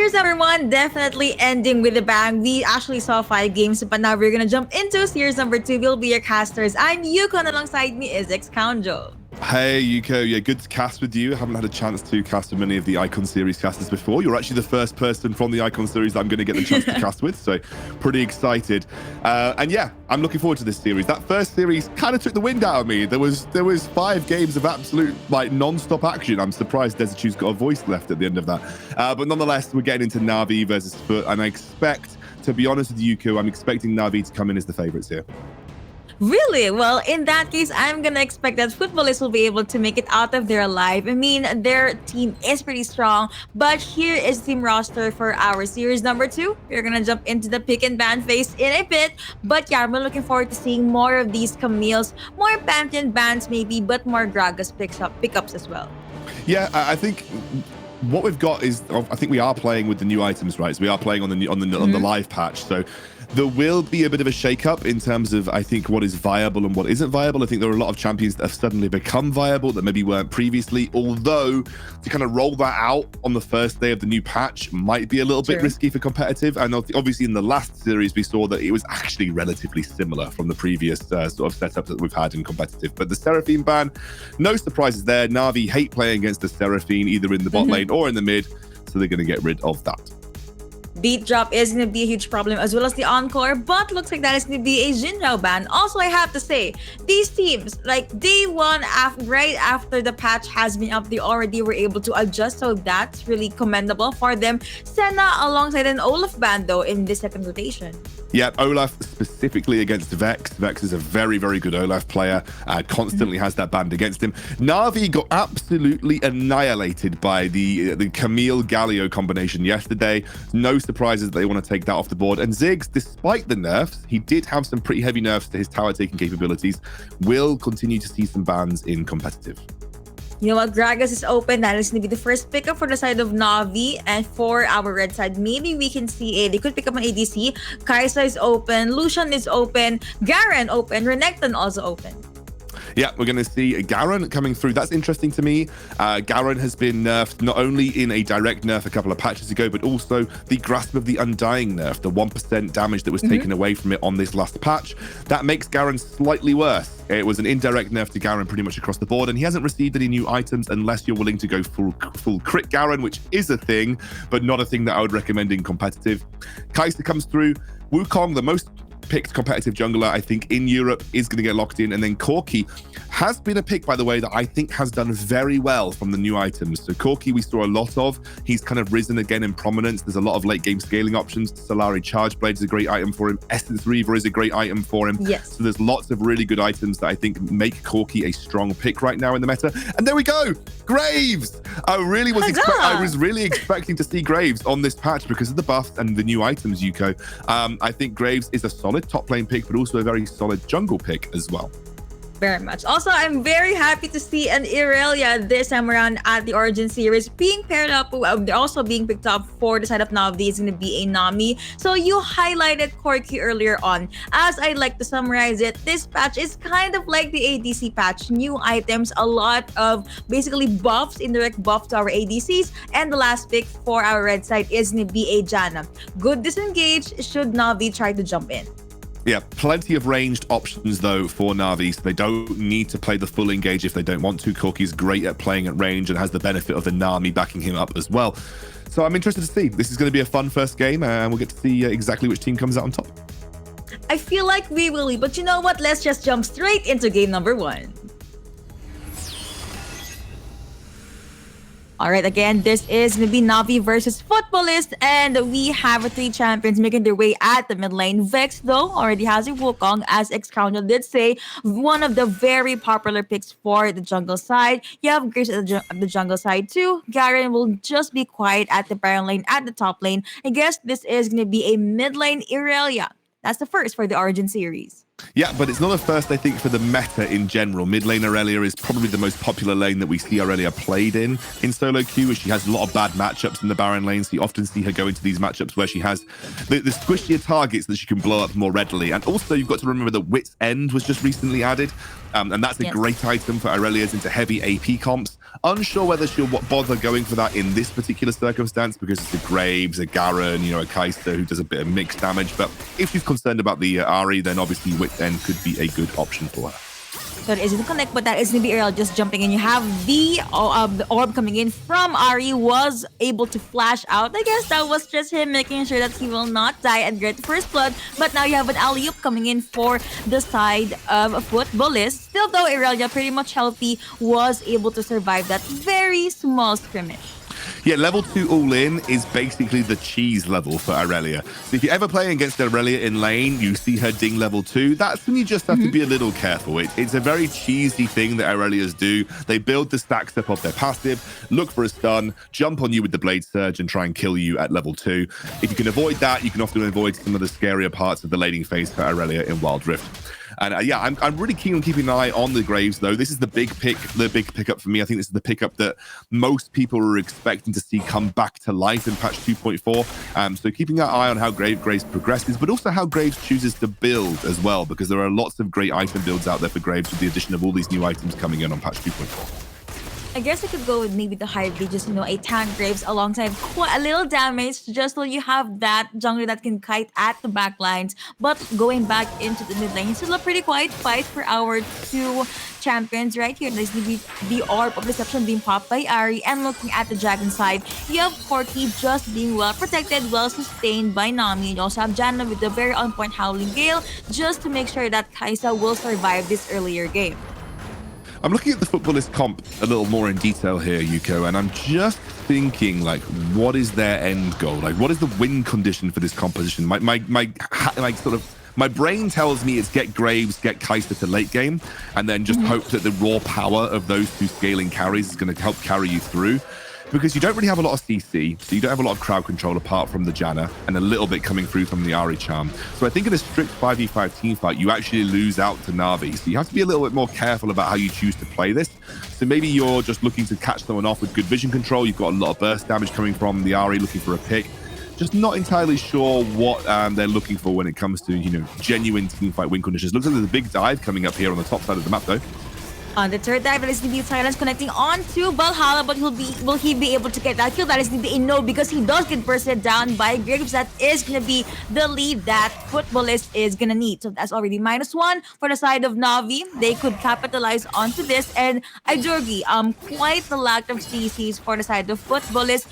Series number 1 definitely ending with a bang. We actually saw 5 games, but now we're gonna jump into series number 2. We'll be your casters. I'm Yukon, alongside me is Xcounjo. Hey, Yuko. Yeah, good to cast with you. I haven't had a chance to cast with many of the Icon Series casters before. You're actually the first person from the Icon Series that I'm going to get the chance to cast with, so pretty excited. And yeah, I'm looking forward to this series. That first series kind of took the wind out of me. There was 5 games of absolute, like, non-stop action. I'm surprised Desertu's got a voice left at the end of that. But nonetheless, we're getting into NAVI versus FUT, and I expect, to be honest with Yuko, I'm expecting NAVI to come in as the favorites here. Really? Well, in that case, I'm gonna expect that footballists will be able to make it out of there alive. I mean, their team is pretty strong, but here is team roster for our series number 2. We're gonna jump into the pick and ban phase in a bit, but yeah, we're looking forward to seeing more of these Camille's, more Pantheon bans maybe, but more Gragas pickups as well. Yeah, I think what we've got is, I think we are playing with the new items, right? So we are playing on the live patch. So there will be a bit of a shake-up in terms of, I think, what is viable and what isn't viable. I think there are a lot of champions that have suddenly become viable that maybe weren't previously, although to kind of roll that out on the first day of the new patch might be a little bit risky for competitive. And obviously in the last series, we saw that it was actually relatively similar from the previous sort of setup that we've had in competitive. But the Seraphine ban, no surprises there. Na'Vi hate playing against the Seraphine, either in the bot lane or in the mid, so they're going to get rid of that. Beat drop is going to be a huge problem, as well as the Encore, but looks like that is going to be a Jinrao ban. Also, I have to say, these teams, like day one, right after the patch has been up, they already were able to adjust, so that's really commendable for them. Senna alongside an Olaf ban, though, in the second rotation. Yep, Olaf specifically against Vex. Vex is a very, very good Olaf player, constantly has that band against him. Na'Vi got absolutely annihilated by the Camille Galio combination yesterday. No surprises that they want to take that off the board. And Ziggs, despite the nerfs, he did have some pretty heavy nerfs to his tower taking capabilities, will continue to see some bans in competitive. You know what? Gragas is open. That is going to be the first pickup for the side of Na'Vi. And for our red side, maybe we can see they could pick up an ADC. Kaisa is open. Lucian is open. Garen open. Renekton also open. Yeah, we're going to see Garen coming through. That's interesting to me. Garen has been nerfed not only in a direct nerf a couple of patches ago, but also the Grasp of the Undying nerf, the 1% damage that was taken away from it on this last patch. That makes Garen slightly worse. It was an indirect nerf to Garen pretty much across the board, and he hasn't received any new items unless you're willing to go full crit Garen, which is a thing, but not a thing that I would recommend in competitive. Kaisa comes through. Wukong, the most picked competitive jungler, I think, in Europe, is going to get locked in. And then Corki has been a pick, by the way, that I think has done very well from the new items. So Corki, we saw a lot of. He's kind of risen again in prominence. There's a lot of late game scaling options. Solari Charge Blade is a great item for him. Essence Reaver is a great item for him. Yes. So there's lots of really good items that I think make Corki a strong pick right now in the meta. And there we go, Graves. I was really expecting to see Graves on this patch because of the buffs and the new items, Yuko. I think Graves is a solid top lane pick, but also a very solid jungle pick as well. Very much. Also, I'm very happy to see an Irelia this time around at the Origin series being paired up. They're also being picked up for the side of Na'Vi is going to be a Nami. So you highlighted Corki earlier on. As I like to summarize it, this patch is kind of like the ADC patch. New items, a lot of basically buffs, indirect buffs to our ADCs. And the last pick for our red side is going to be a Janna. Good disengage should Na'Vi try to jump in. Yeah, plenty of ranged options, though, for Na'Vi, so they don't need to play the full engage if they don't want to. Corki's great at playing at range and has the benefit of the Nami backing him up as well. So I'm interested to see. This is going to be a fun first game, and we'll get to see exactly which team comes out on top. I feel like we will be, but you know what? Let's just jump straight into game number 1. All right, again, this is going to be Na'Vi versus Footballist, and we have 3 champions making their way at the mid lane. Vex, though, already has a Wukong, as Xcounjo did say, one of the very popular picks for the jungle side. You have Grace at the jungle side, too. Garen will just be quiet at the Baron lane, at the top lane. I guess this is going to be a mid lane Irelia. That's the first for the Origin series. Yeah, but it's not a first, I think, for the meta in general. Mid lane Aurelia is probably the most popular lane that we see Aurelia played in solo queue, where she has a lot of bad matchups in the Baron lane. So you often see her go into these matchups where she has the squishier targets that she can blow up more readily. And also, you've got to remember that Wit's End was just recently added. And that's a great item for Aurelia's into heavy AP comps. Unsure whether she'll bother going for that in this particular circumstance because it's a Graves, a Garen, you know, a Kai'Sa who does a bit of mixed damage. But if she's concerned about the Ahri, then obviously Wit's End could be a good option for her. So it isn't connect, but that is going to be Ariel just jumping in. You have the orb coming in from Ahri, was able to flash out. I guess that was just him making sure that he will not die and get the first blood. But now you have an alley-oop coming in for the side of Footballist. Still though, Irelia, pretty much healthy, was able to survive that very small skirmish. Yeah, level 2 all-in is basically the cheese level for Irelia. So if you're ever playing against Irelia in lane, you see her ding level 2, that's when you just have to be a little careful. It's a very cheesy thing that Irelias do. They build the stacks up of their passive, look for a stun, jump on you with the Blade Surge, and try and kill you at level 2. If you can avoid that, you can often avoid some of the scarier parts of the laning phase for Irelia in Wild Rift. And yeah, I'm really keen on keeping an eye on the Graves, though. This is the big pickup for me. I think this is the pickup that most people are expecting to see come back to life in patch 2.4. So keeping an eye on how Graves progresses, but also how Graves chooses to build as well, because there are lots of great item builds out there for Graves with the addition of all these new items coming in on patch 2.4. I guess I could go with maybe the hybrid, just, you know, a tank Graves alongside quite a little damage, just so you have that jungler that can kite at the back lines. But going back into the mid lane, it's still a pretty quiet fight for our two champions right here. There's the Orb of Deception being popped by Ahri, and looking at the dragon side, you have Corki just being well protected, well sustained by Nami. You also have Janna with the very on-point Howling Gale, just to make sure that Kai'Sa will survive this earlier game. I'm looking at the Footballist comp a little more in detail here, Yuko, and I'm just thinking, like, what is their end goal? Like, what is the win condition for this composition? My brain tells me it's get Graves, get Kai'Sa to late game, and then just hope that the raw power of those two scaling carries is going to help carry you through. Because you don't really have a lot of CC, so you don't have a lot of crowd control apart from the Janna, and a little bit coming through from the Ahri charm. So I think in a strict 5v5 team fight, you actually lose out to Navi. So you have to be a little bit more careful about how you choose to play this. So maybe you're just looking to catch someone off with good vision control. You've got a lot of burst damage coming from the Ahri, looking for a pick. Just not entirely sure what they're looking for when it comes to, you know, genuine team fight win conditions. Looks like there's a big dive coming up here on the top side of the map, though. On the third dive, that is going to be Silence connecting on to Valhalla, but will he be able to get that kill? That is going to be a no, because he does get bursted down by Graves. That is going to be the lead that Footballist is going to need. So that's already -1 for the side of Navi. They could capitalize onto this. And Idurgi, quite the lack of CCs for the side of Footballist.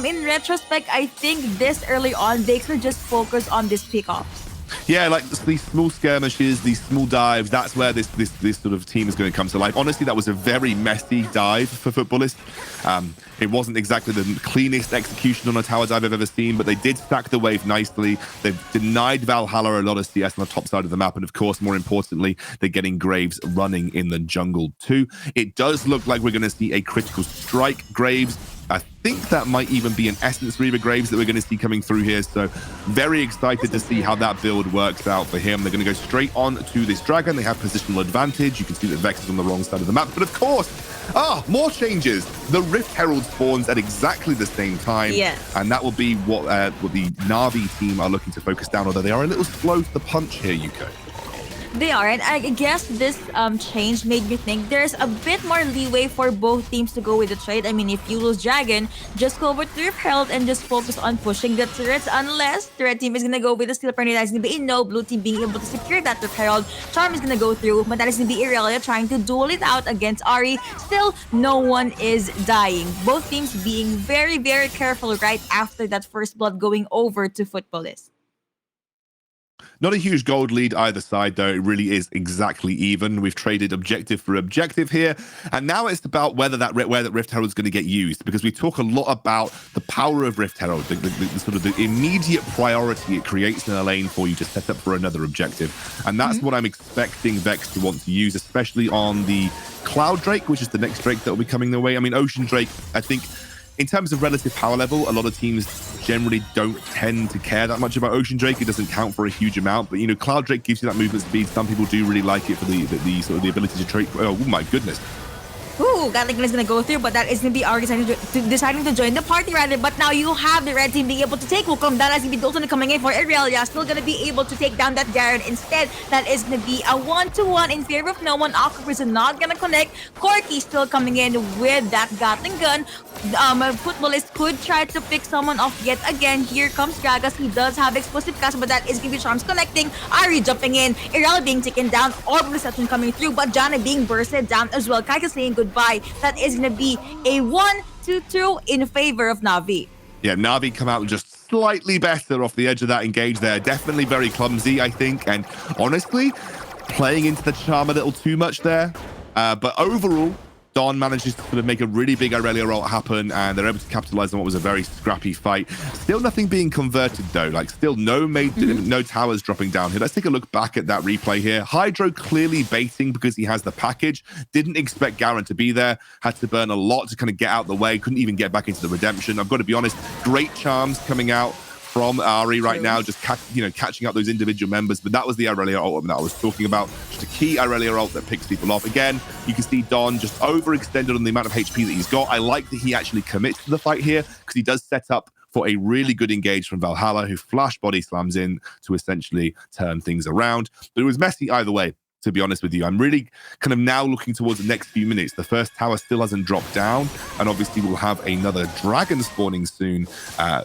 In retrospect, I think this early on, they could just focus on this pickoffs. Yeah, like these small skirmishes, these small dives, that's where this sort of team is going to come to life. Honestly, that was a very messy dive for Footballist. It wasn't exactly the cleanest execution on a tower dive I've ever seen, but they did stack the wave nicely. They've denied Valhalla a lot of CS on the top side of the map, and of course, more importantly, they're getting Graves running in the jungle too. It does look like we're going to see a critical strike Graves. I think that might even be an Essence Reaver Graves that we're going to see coming through here. So very excited to see how that build works out for him. They're going to go straight on to this dragon. They have positional advantage. You can see that Vex is on the wrong side of the map. But of course, more changes. The Rift Herald spawns at exactly the same time. Yes. And that will be what the Navi team are looking to focus down, although they are a little slow to the punch here, Yuko. They are, and I guess this change made me think there's a bit more leeway for both teams to go with the trade. I mean, if you lose Dragon, just go over to Rift Herald and just focus on pushing the turrets, unless the red team is gonna go with the Steel Pioneer. That's gonna be a no. Blue team being able to secure that Rift Herald. Charm is gonna go through, but that is gonna be Irelia trying to duel it out against Ahri. Still, no one is dying. Both teams being very, very careful right after that first blood going over to Footballist. Not a huge gold lead either side, though. It really is exactly even. We've traded objective for objective here, and now it's about where that Rift Herald is going to get used, because we talk a lot about the power of Rift Herald, the sort of the immediate priority it creates in a lane for you to set up for another objective, and that's what I'm expecting Vex to want to use, especially on the Cloud Drake, which is the next Drake that will be coming their way. I mean, Ocean Drake, I think, in terms of relative power level, a lot of teams generally don't tend to care that much about Ocean Drake. It doesn't count for a huge amount, but you know, Cloud Drake gives you that movement speed. Some people do really like it for the sort of the ability to trade. Oh my goodness! Ooh, Ooh, Gatling is gonna go through, but that is gonna be Ari deciding to join the party rather. But now you have the red team being able to take Wukong. That is gonna be Dalton coming in for Irelia. Still gonna be able to take down that Garen. Instead, that is gonna be a 1-to-1 in fear of no one. Octopus is not gonna connect. Corky still coming in with that Gatling gun. Footballist could try to pick someone off yet again. Here comes Gragas. He does have explosive cast, but that is gonna be Charms connecting. Ari jumping in. Irelia being taken down. Orb reception coming through, but Jana being bursted down as well. Kaika saying goodbye. That is gonna be a 1-2 in favor of Navi. Yeah, Navi come out just slightly better off the edge of that engage there. Definitely very clumsy, I think, and honestly, playing into the charm a little too much there. But overall, Don manages to sort of make a really big Irelia ult happen, and they're able to capitalize on what was a very scrappy fight. Still nothing being converted, though. Like, still no towers dropping down here. Let's take a look back at that replay here. Hydro clearly baiting because he has the package. Didn't expect Garen to be there. Had to burn a lot to kind of get out the way. Couldn't even get back into the redemption. I've got to be honest, great charms coming out from Ari right now, just catching up those individual members. But that was the Irelia ult that I was talking about. Just a key Irelia ult that picks people off. Again, you can see Don just overextended on the amount of HP that he's got. I like that he actually commits to the fight here because he does set up for a really good engage from Valhalla, who flash body slams in to essentially turn things around. But it was messy either way, to be honest with you. I'm really kind of now looking towards the next few minutes. The first tower still hasn't dropped down, and obviously we'll have another dragon spawning soon.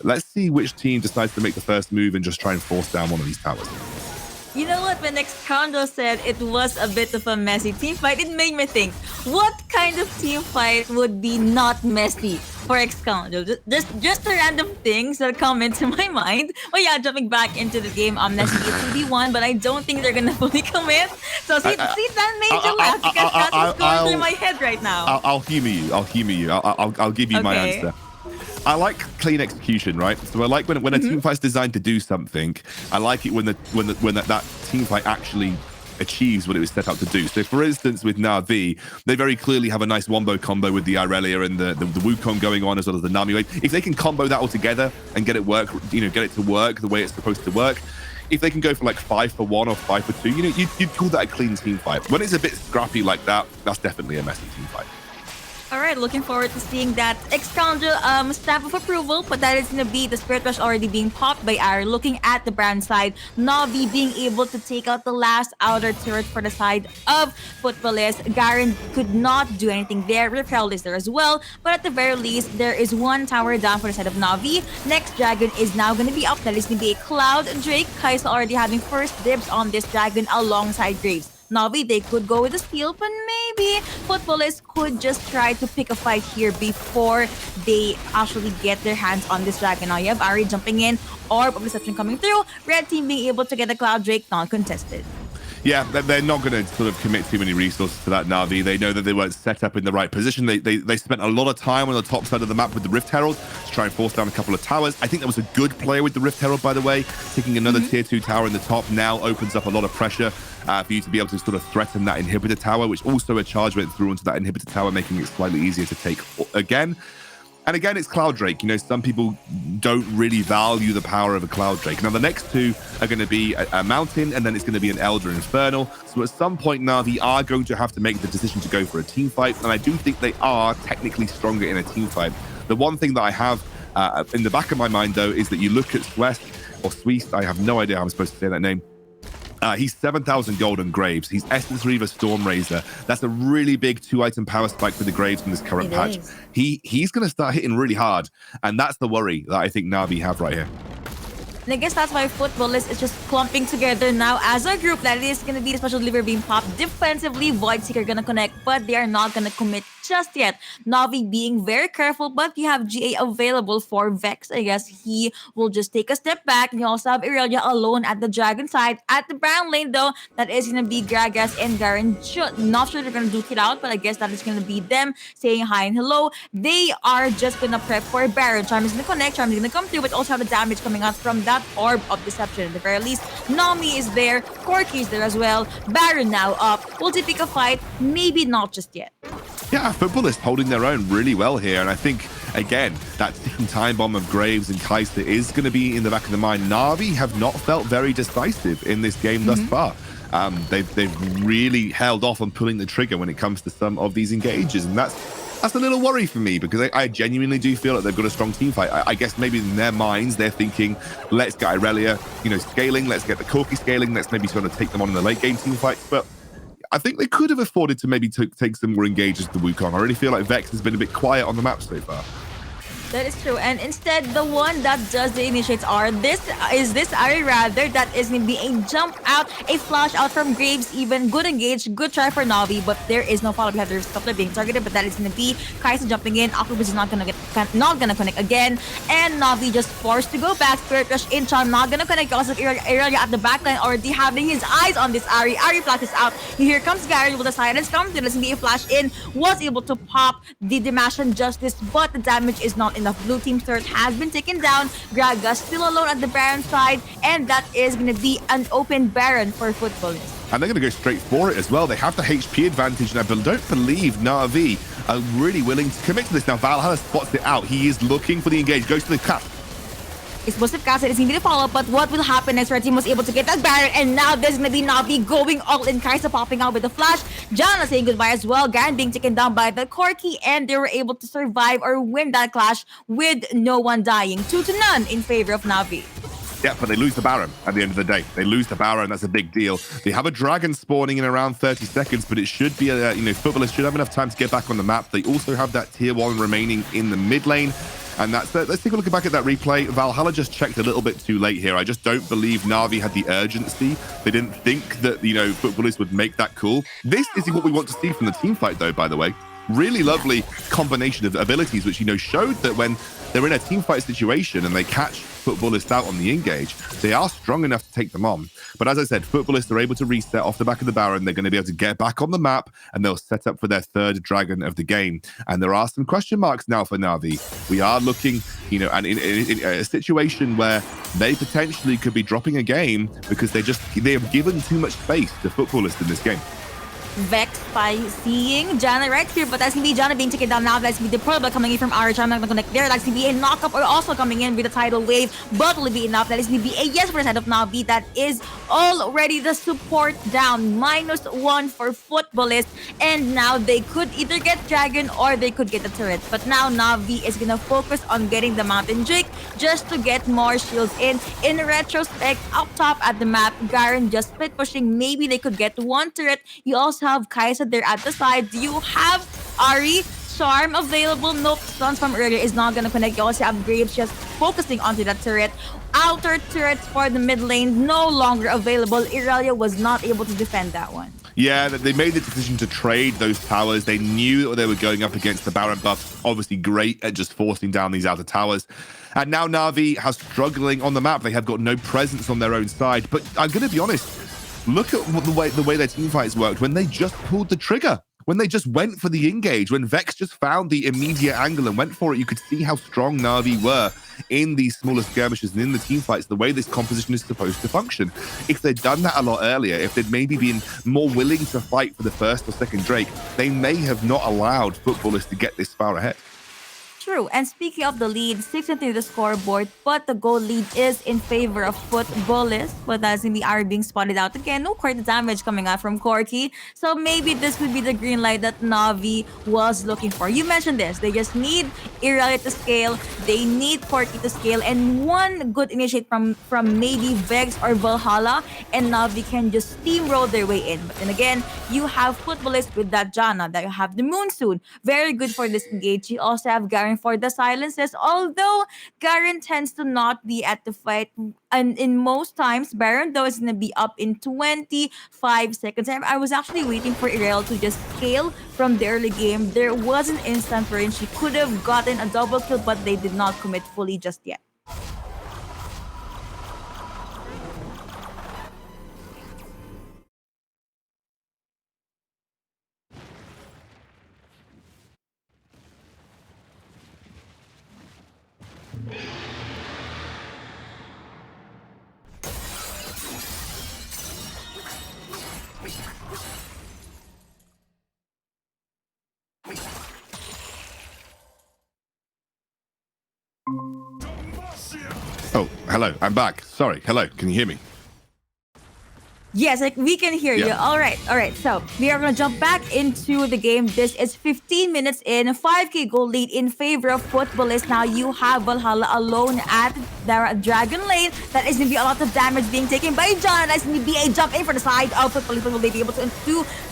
Let's see which team decides to make the first move and just try and force down one of these towers. You know what? When Xcondo said it was a bit of a messy team fight, it made me think, what kind of team fight would be not messy for Xcondo? Just the random things that come into my mind. Well, yeah, jumping back into the game, Nessie is 2v1, but I don't think they're gonna fully commit. So see that made you laugh because that's what's going through my head right now. I'll humor you. I'll give you my answer. I like clean execution, right? So I like when a team fight's designed to do something. I like it when that team fight actually achieves what it was set out to do. So for instance, with Na'Vi, they very clearly have a nice wombo combo with the Irelia and the Wukong going on, as well as the Nami wave. If they can combo that all together and get it get it to work the way it's supposed to work, if they can go for like 5 for 1 or 5 for 2, you'd call that a clean team fight. When it's a bit scrappy like that, that's definitely a messy team fight. All right, looking forward to seeing that Xcondo stamp of approval, but that is going to be the Spirit Rush already being popped by Ari. Looking at the brand side, Navi being able to take out the last outer turret for the side of Footballist. Garen could not do anything there. Repel is there as well, but at the very least, there is one tower down for the side of Navi. Next dragon is now going to be up. That is going to be a Cloud Drake. Kaisa already having first dibs on this dragon alongside Graves. Navi, they could go with the steal, but maybe Footballers could just try to pick a fight here before they actually get their hands on this dragon. Now you have Ari jumping in, Orb of Deception coming through, Red Team being able to get the Cloud Drake non-contested. Yeah, they're not going to sort of commit too many resources to that Na'Vi. They know that they weren't set up in the right position. They spent a lot of time on the top side of the map with the Rift Herald to try and force down a couple of towers. I think that was a good play with the Rift Herald, by the way. Taking another tier 2 tower in the top now opens up a lot of pressure for you to be able to sort of threaten that inhibitor tower, which also a charge went through onto that inhibitor tower, making it slightly easier to take again. And again, it's Cloud Drake. Some people don't really value the power of a Cloud Drake. Now, the next two are going to be a Mountain, and then it's going to be an Elder Infernal. So at some point, Na'Vi are going to have to make the decision to go for a team fight, and I do think they are technically stronger in a team fight. The one thing that I have in the back of my mind, though, is that you look at Swest, or Sweest, I have no idea how I'm supposed to say that name. He's 7,000 gold on Graves. He's Essence Reaver Stormraiser. That's a really big 2-item power spike for the Graves in this current patch. He's going to start hitting really hard, and that's the worry that I think Na'Vi have right here. And I guess that's why Footballers is just clumping together now as a group. That is going to be the special delivery being popped. Defensively, Void Seeker going to connect, but they are not going to commit just yet. Navi being very careful, but you have GA available for Vex. I guess he will just take a step back. You also have Irelia alone at the Dragon side. At the Brown lane, though, that is going to be Gragas and Garen. Not sure they're going to duke it out, but I guess that is going to be them saying hi and hello. They are just going to prep for Baron. Charm is going to connect. Charm is going to come through, but also have the damage coming out from that Orb of Deception. At the very least, Nami is there. Corky is there as well. Baron now up. Will they pick a fight? Maybe not just yet. Yeah, Footballers holding their own really well here. And I think, again, that ticking time bomb of Graves and Kaisa is going to be in the back of the mind. Na'Vi have not felt very decisive in this game thus far. they've really held off on pulling the trigger when it comes to some of these engages, and that's a little worry for me, because I genuinely do feel like they've got a strong team fight. I guess maybe in their minds they're thinking, let's get Irelia, scaling, let's get the Corki scaling, let's maybe sort of take them on in the late game team fights. But I think they could have afforded to maybe take some more engages to Wukong. I really feel like Vex has been a bit quiet on the map so far. That is true. And instead, the one that does the initiates are this Ari rather, that is going to be a jump out, a flash out from Graves even. Good engage, good try for Navi, but there is no follow-up. There's a couple of being targeted, but that is going to be Kaisa jumping in. Octopus is not going to connect again. And Navi just forced to go back. Spirit Rush in Chon, not going to connect. Also, Irelia at the backline already having his eyes on this Ari. Ari flashes out. Here comes Gary with the silence comes. There's going to be a flash in. Was able to pop the Damascene Justice, but the damage is not enough. Blue team's turret has been taken down. Gragas still alone at the Baron side, and that is going to be an open Baron for Footballers. And they're going to go straight for it as well. They have the HP advantage, and I don't believe Na'Vi are really willing to commit to this. Now, Valhalla spots it out. He is looking for the engage, goes to the cap. Explosive Castle is going to be the follow-up, but what will happen next? Red team was able to get that Baron, and now there's going to be Navi going all in. Kaisa popping out with the flash. Jana saying goodbye as well. Garen being taken down by the Corki, and they were able to survive or win that clash with no one dying. 2-0 in favor of Navi. Yeah, but they lose the Baron at the end of the day. They lose the Baron. That's a big deal. They have a Dragon spawning in around 30 seconds, but it should be, Footballers should have enough time to get back on the map. They also have that tier 1 remaining in the mid lane. And that's it. Let's take a look back at that replay. Valhalla just checked a little bit too late here. I just don't believe Na'Vi had the urgency. They didn't think that, Footballers would make that call. This is what we want to see from the team fight, though, by the way. Really lovely combination of abilities, which, showed that when they're in a team fight situation and they catch Footballers out on the engage, they are strong enough to take them on. But as I said, Footballers are able to reset off the back of the Baron. They're going to be able to get back on the map, and they'll set up for their third Dragon of the game. And there are some question marks now for Na'Vi. We are looking, and in a situation where they potentially could be dropping a game because they have given too much space to Footballers in this game. Vex by seeing Jana right here, but that's going to be Jana being taken down now. That's going to be the probably coming in from Arch. I'm not going to connect there. That's going to be a knockup, or also coming in with a tidal wave, but will it be enough? That is going to be a yes for the side of Navi. That is already the support down. -1 for Footballers, and now they could either get Dragon or they could get the turret. But now Navi is going to focus on getting the Mountain Drake just to get more shields in. In retrospect, up top at the map, Garen just split pushing. Maybe they could get one turret. You also have Kaisa there at the side. Do you have Ari? Charm available? Nope. Stuns from earlier is not gonna connect. You also have Graves just focusing onto that turret. Outer turrets for the mid lane no longer available. Irelia was not able to defend that one. Yeah, they made the decision to trade those towers. They knew that they were going up against the Baron buff. Obviously great at just forcing down these outer towers. And now Na'Vi are struggling on the map. They have got no presence on their own side. But I'm going to be honest, look at the way their team fights worked when they just pulled the trigger. When they just went for the engage, when Vex just found the immediate angle and went for it, you could see how strong Na'Vi were in these smaller skirmishes and in the team fights, the way this composition is supposed to function. If they'd done that a lot earlier, if they'd maybe been more willing to fight for the first or second Drake, they may have not allowed Footballers to get this far ahead. True. And speaking of the lead, 6-3 the scoreboard, but the goal lead is in favor of Footballers. But that's going to be Ari being spotted out again. No quite the damage coming out from Corki. So maybe this would be the green light that Navi was looking for. You mentioned this. They just need Irelia to scale. They need Corki to scale. And one good initiate from maybe Vex or Valhalla, and Navi can just steamroll their way in. But then again, you have Footballers with that Jana. That you have the Moonsoon. Very good for this engage. You also have Garen for the silences, although Garen tends to not be at the fight, and in most times Baron though is going to be up in 25 seconds. I was actually waiting for Irel to just scale from the early game. There was an instant wherein she could have gotten a double kill, but they did not commit fully just yet. Oh, hello, I'm back. Sorry, hello, can you hear me? Yes, like we can hear you. Yeah. All right. So we are gonna jump back into the game. This is 15 minutes in, 5K goal lead in favor of Footballist. Now you have Valhalla alone at the Dragon Lane. That is gonna be a lot of damage being taken by John. That's gonna be a jump in for the side of Footballist. Will they be able to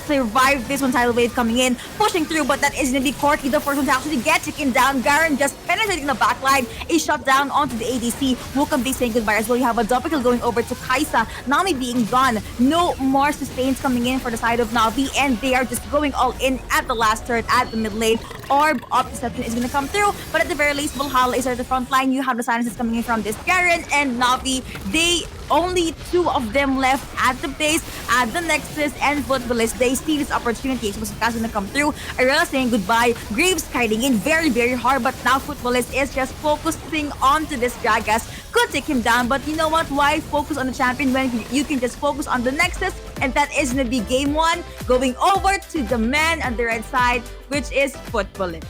survive this one? Tidal wave coming in, pushing through, but that is gonna be Corky, the first one to actually get taken down. Garen just penetrating the back line, a shot down onto the ADC. Wukong be saying goodbye as well. You have a double kill going over to Kaisa. Nami being gone. No more sustains coming in for the side of Navi, and they are just going all in at the last turn at the mid lane. Orb of Deception is going to come through, but at the very least, Valhalla is at the front line. You have the silences coming in from this Garen and Navi. They only two of them left at the base, at the Nexus, and Footballist. They see this opportunity. Explosive Cast is going to come through. Arella saying goodbye. Graves kiting in very, very hard, but now Footballist is just focusing onto this Gragas. Could take him down, but you know what? Why focus on the champion when you can just focus on the Nexus? And that is going to be game one, going over to the man on the right side, which is Footballist.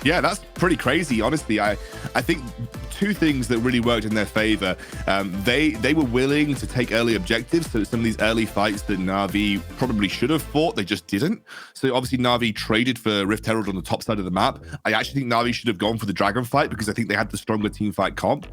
Yeah, that's pretty crazy. Honestly, I think two things that really worked in their favor. They were willing to take early objectives. So some of these early fights that Na'Vi probably should have fought, they just didn't. So obviously Na'Vi traded for Rift Herald on the top side of the map. I actually think Na'Vi should have gone for the Dragon fight because I think they had the stronger team fight comp.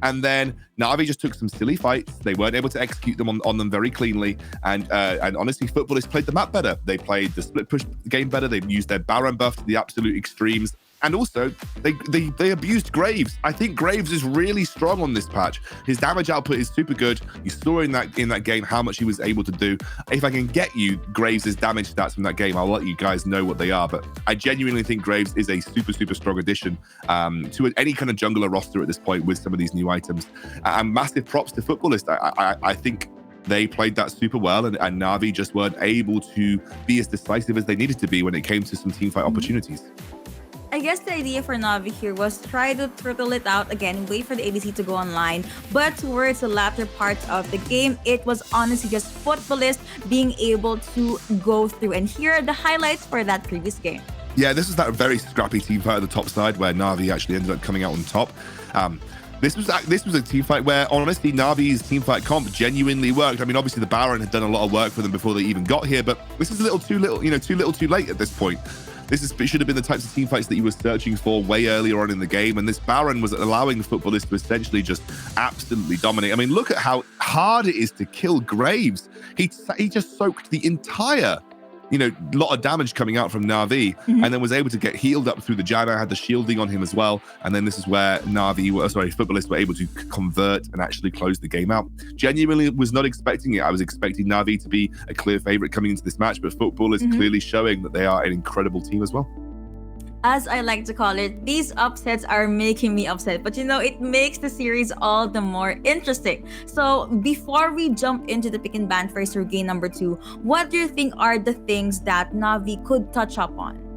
And then Na'Vi just took some silly fights. They weren't able to execute them on them very cleanly. And honestly, Footballists played the map better. They played the split push game better. They used their Baron buff to the absolute extremes. And also, they abused Graves. I think Graves is really strong on this patch. His damage output is super good. You saw in that game how much he was able to do. If I can get you Graves' damage stats from that game, I'll let you guys know what they are. But I genuinely think Graves is a super, super strong addition to any kind of jungler roster at this point with some of these new items. And massive props to Footballist. I think they played that super well, and Na'Vi just weren't able to be as decisive as they needed to be when it came to some teamfight opportunities. I guess the idea for Navi here was try to trickle it out again, wait for the ADC to go online. But towards the latter parts of the game, it was honestly just Footballist being able to go through. And here are the highlights for that previous game. Yeah, this was that very scrappy team fight at the top side where Na'Vi actually ended up coming out on top. This was a team fight where, honestly, Navi's team fight comp genuinely worked. I mean, obviously the Baron had done a lot of work for them before they even got here, but this is too little too late at this point. It should have been the types of team fights that you were searching for way earlier on in the game, and this Baron was allowing Footballists to essentially just absolutely dominate. I mean, look at how hard it is to kill Graves. He just soaked the entire lot of damage coming out from Na'Vi, and then was able to get healed up through the Janna, had the shielding on him as well. And then this is where Footballists were able to convert and actually close the game out. Genuinely was not expecting it. I was expecting Na'Vi to be a clear favorite coming into this match, but Football is clearly showing that they are an incredible team as well. As I like to call it, these upsets are making me upset. But it makes the series all the more interesting. So before we jump into the pick and ban phase for game number 2, what do you think are the things that Navi could touch up on?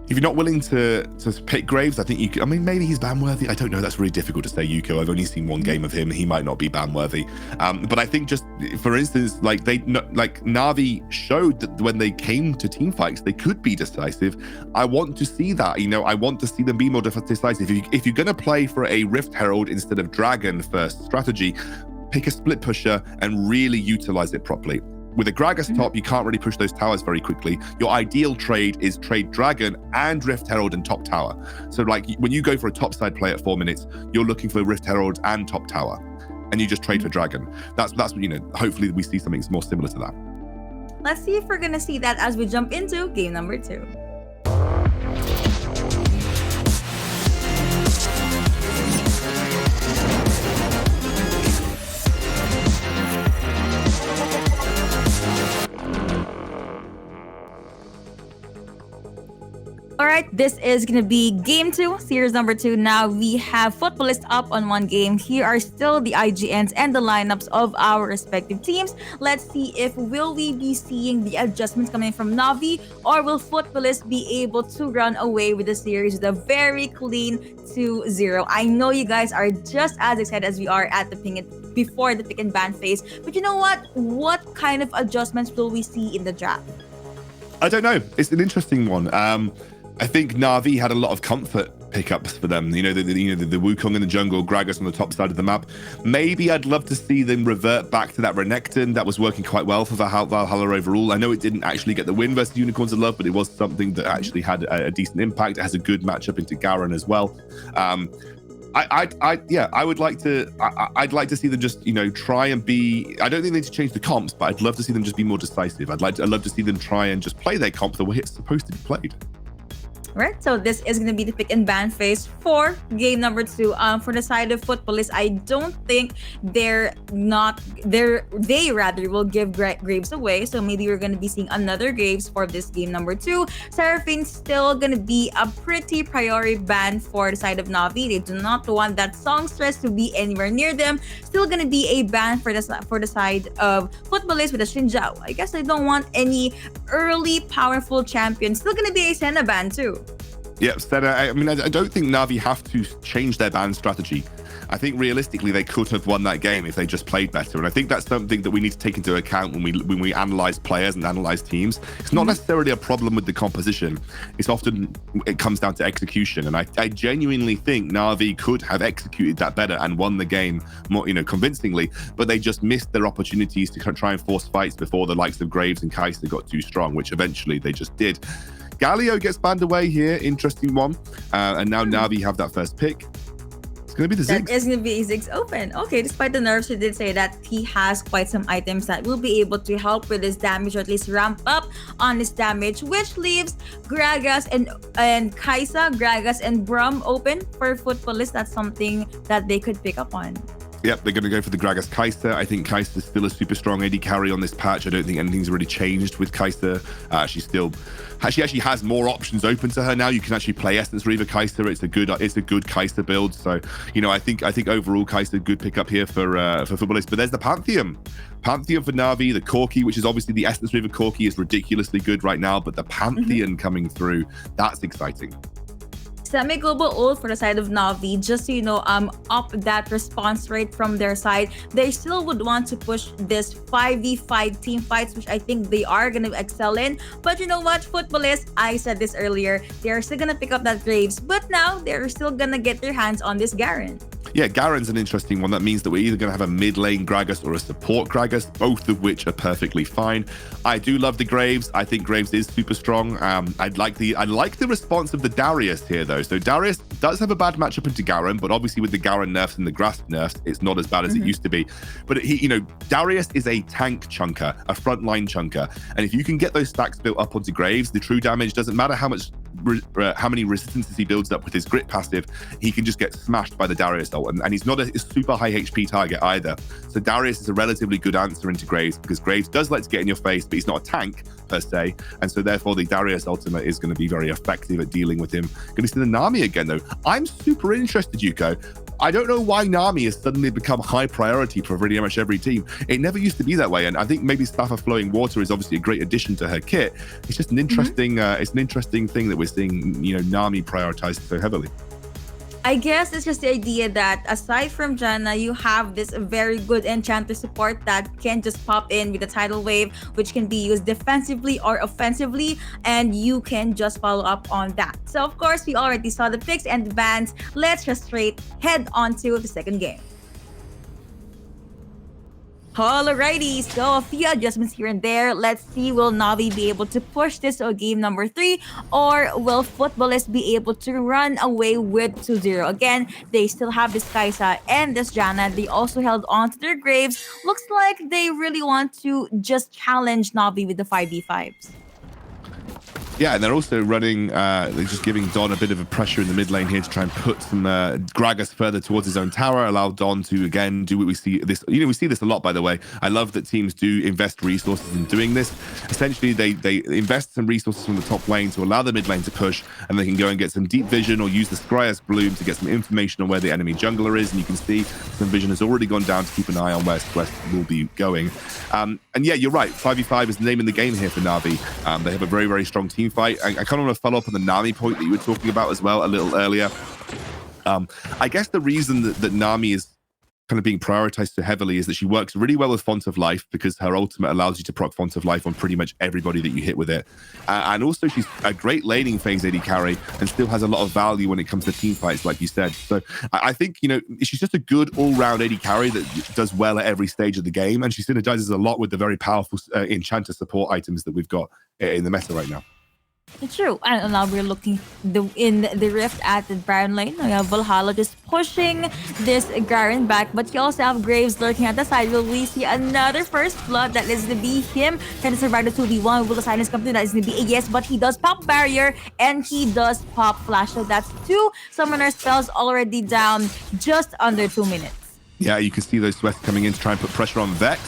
If you're not willing to pick Graves, I think you could. I mean, maybe he's ban worthy. I don't know. That's really difficult to say, Yuko. I've only seen one game of him. He might not be ban worthy. But I think just, for instance, Na'Vi showed that when they came to team fights, they could be decisive. I want to see that. I want to see them be more decisive. If you're going to play for a Rift Herald instead of Dragon first strategy, pick a split pusher and really utilize it properly. With a Gragas top, you can't really push those towers very quickly. Your ideal trade is trade Dragon and Rift Herald and top tower. So when you go for a top side play at 4 minutes, you're looking for Rift Herald and top tower, and you just trade for Dragon. That's hopefully we see something more similar to that. Let's see if we're gonna see that as we jump into game number 2. All right, this is going to be game 2, series number 2. Now we have Footballists up on 1 game. Here are still the IGNs and the lineups of our respective teams. Let's see if will we be seeing the adjustments coming from Navi, or will Footballists be able to run away with the series with a very clean 2-0. I know you guys are just as excited as we are at before the pick and ban phase. But you know what? What kind of adjustments will we see in the draft? I don't know. It's an interesting one. I think Na'Vi had a lot of comfort pickups for them. The Wukong in the jungle, Gragas on the top side of the map. Maybe I'd love to see them revert back to that Renekton. That was working quite well for Valhalla overall. I know it didn't actually get the win versus Unicorns of Love, but it was something that actually had a decent impact. It has a good matchup into Garen as well. I'd like to see them just, try and be, I don't think they need to change the comps, but I'd love to see them just be more decisive. I'd love to see them try and just play their comps the way it's supposed to be played. Right, so this is going to be the pick and ban phase for game number 2. For the side of Footballists, I don't think they will give Graves away. So maybe we're going to be seeing another Graves for this game number 2. Seraphine's still going to be a pretty priority ban for the side of Navi. They do not want that songstress to be anywhere near them. Still going to be a ban for the side of Footballists with a Shinjao. I guess I don't want any early powerful champion. Still going to be a Senna ban too. Yeah, Senna, I don't think Navi have to change their ban strategy. I think realistically they could have won that game if they just played better, and I think that's something that we need to take into account when we analyze players and analyze teams. It's not necessarily a problem with the composition. It comes down to execution, and I genuinely think Navi could have executed that better and won the game more, convincingly, but they just missed their opportunities to try and force fights before the likes of Graves and Kai'Sa got too strong, which eventually they just did. Galio gets banned away here, interesting one, and now Navi have that first pick. It's going to be the Ziggs. That is going to be Ziggs open. Okay, despite the nerfs, he did say that he has quite some items that will be able to help with his damage, or at least ramp up on his damage, which leaves Gragas and Kai'Sa, Gragas and Braum open for Footballists. That's something that they could pick up on. Yep, they're going to go for the Gragas Kai'Sa. I think Kai'Sa is still a super strong AD carry on this patch. I don't think anything's really changed with Kai'Sa. She actually has more options open to her now. You can actually play Essence Reaver Kai'Sa. It's a good Kai'Sa build. So, I think overall Kai'Sa good pickup here for Footballists. But there's the Pantheon for Navi, the Corki, which is obviously the Essence Reaver Corki is ridiculously good right now, but the Pantheon coming through, that's exciting. Semi-global ult for the side of Navi, just so up that response rate from their side. They still would want to push this 5v5 team fights, which I think they are going to excel in. But you know what, Footballists, I said this earlier, they're still going to pick up that Graves, but now they're still going to get their hands on this Garen. Yeah, Garen's an interesting one. That means that we're either going to have a mid lane Gragas or a support Gragas, both of which are perfectly fine. I do love the Graves. I think Graves is super strong. I like the response of the Darius here, though. So Darius does have a bad matchup into Garen, but obviously with the Garen nerfs and the Grasp nerfs, it's not as bad as it used to be. But Darius is a tank chunker, a frontline chunker, and if you can get those stacks built up onto Graves, the true damage doesn't matter how many resistances he builds up with his grit passive. He can just get smashed by the Darius ult, and he's not a super high HP target either. So Darius is a relatively good answer into Graves, because Graves does like to get in your face, but he's not a tank per se, and so therefore the Darius ultimate is going to be very effective at dealing with him. Going to see the Nami again though. I'm super interested, Yuko. I don't know why Nami has suddenly become high priority for pretty much every team. It never used to be that way, and I think maybe Staff of Flowing Water is obviously a great addition to her kit. It's just an interesting, it's an interesting thing that we're seeing, Nami prioritized so heavily. I guess it's just the idea that aside from Janna, you have this very good enchanter support that can just pop in with a tidal wave, which can be used defensively or offensively, and you can just follow up on that. So of course, we already saw the picks and the bans. Let's just straight head on to the second game. Alrighty, so a few adjustments here and there. Let's see, will Navi be able to push this to game number 3, or will Footballists be able to run away with 2-0? Again, they still have this Kai'Sa and this Janna. They also held on to their Graves. Looks like they really want to just challenge Navi with the 5v5s. Yeah, and they're also running, they're just giving Don a bit of a pressure in the mid lane here to try and put some Gragas further towards his own tower, allow Don to, again, do what we see this. We see this a lot, by the way. I love that teams do invest resources in doing this. Essentially, they invest some resources from the top lane to allow the mid lane to push, and they can go and get some deep vision or use the Scryer's Bloom to get some information on where the enemy jungler is, and you can see some vision has already gone down to keep an eye on where Quest will be going. And yeah, you're right, 5v5 is the name in the game here for Navi. They have a very, very strong team fight. I kind of want to follow up on the Nami point that you were talking about as well a little earlier. I guess the reason that Nami is kind of being prioritized so heavily is that she works really well with Font of Life, because her ultimate allows you to proc Font of Life on pretty much everybody that you hit with it. And also she's a great laning phase AD carry and still has a lot of value when it comes to team fights, like you said. So I think, you know, she's just a good all-round AD carry that does well at every stage of the game, and she synergizes a lot with the very powerful enchanter support items that we've got in the meta right now. It's true. And now we're looking in the rift at the Baron lane. We have Valhalla just pushing this Garen back, but you also have Graves lurking at the side. Will we see another first blood? That is going to be him trying to survive the 2v1. Will the silence come through? That is going to be a yes, but he does pop barrier and he does pop flash. So that's 2 summoner spells already down just under 2 minutes. Yeah, you can see those sweats coming in to try and put pressure on Vex.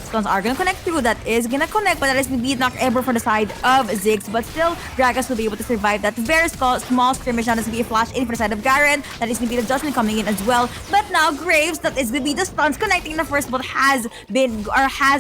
Stuns are gonna connect through. That is gonna connect, but that is gonna be knocked ever for the side of Ziggs. But still, Gragas will be able to survive that very small skirmish. Now there's gonna be a flash in for the side of Garen. That is gonna be the judgment coming in as well. But now Graves, that is gonna be the stuns connecting in the first, but has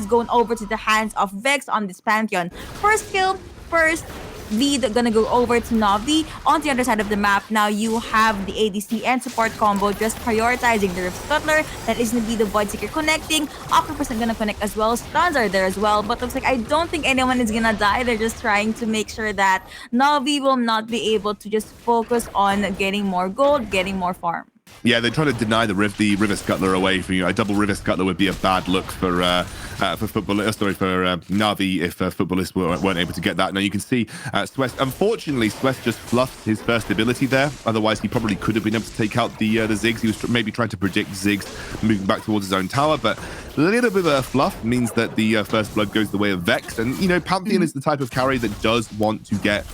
gone over to the hands of Vex on this Pantheon. First kill, first lead gonna go over to Navi. On the other side of the map, now you have the ADC and support combo just prioritizing the Rift Scuttler. That is gonna be the Void Seeker connecting. Octopus is gonna connect as well. Stuns are there as well, but looks like I don't think anyone is gonna die. They're just trying to make sure that Navi will not be able to just focus on getting more gold, getting more farm. Yeah, they're trying to deny the River Scuttler away from you. A double River Scuttler would be a bad look for Navi if Footballists weren't able to get that. Now you can see Swess. Unfortunately, Swess just fluffed his first ability there. Otherwise, he probably could have been able to take out the Ziggs. He was maybe trying to predict Ziggs moving back towards his own tower, but a little bit of a fluff means that the first blood goes the way of Vex. And you know, Pantheon is the type of carry that does want to get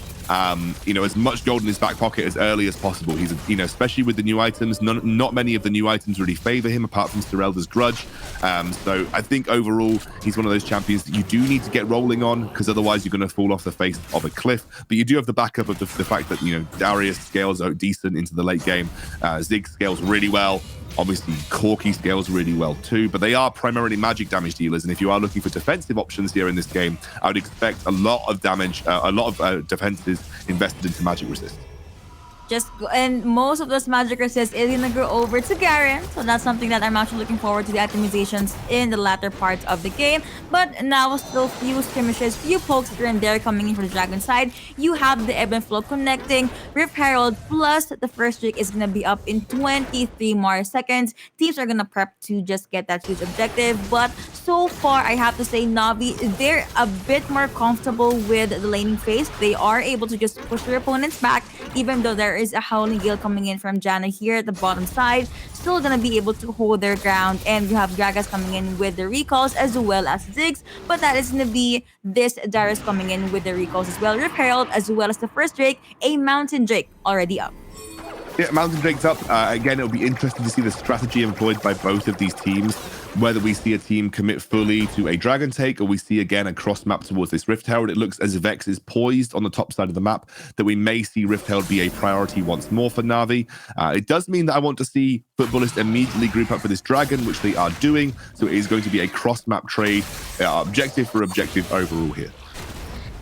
you know, as much gold in his back pocket as early as possible. He's, you know, especially with the new items, not many of the new items really favor him apart from Sterelda's Grudge. So I think overall, he's one of those champions that you do need to get rolling on, because otherwise you're going to fall off the face of a cliff. But you do have the backup of the fact that, you know, Darius scales out decent into the late game. Ziggs scales really well. Obviously, Corki scales really well too, but they are primarily magic damage dealers. And if you are looking for defensive options here in this game, I would expect a lot of damage, a lot of defenses invested into magic resist. And most of those magic resist is gonna go over to Garen, so that's something that I'm actually looking forward to, the optimizations in the latter parts of the game. But now still few skirmishes, few pokes here and there coming in for the Dragon side. You have the Ebb and Flow connecting, Rift Herald plus the first streak is gonna be up in 23 more seconds. Teams are gonna prep to just get that huge objective, but so far I have to say Navi, they're a bit more comfortable with the laning phase. They are able to just push their opponents back, even though there is a Howling Gale coming in from Janna here at the bottom side. Still gonna be able to hold their ground, and you have Gragas coming in with the recalls as well as Ziggs, but that is gonna be this Darius coming in with the recalls as well. Rift Herald as well as the first Drake, a Mountain Drake already up. Yeah, Mountain Drake's up. Again, it'll be interesting to see the strategy employed by both of these teams, whether we see a team commit fully to a Dragon take or we see again a cross map towards this Rift Herald. It looks as Vex is poised on the top side of the map, that we may see Rift Herald be a priority once more for Navi. It does mean that I want to see Footballists immediately group up for this Dragon, which they are doing. So it is going to be a cross map trade, objective for objective overall here.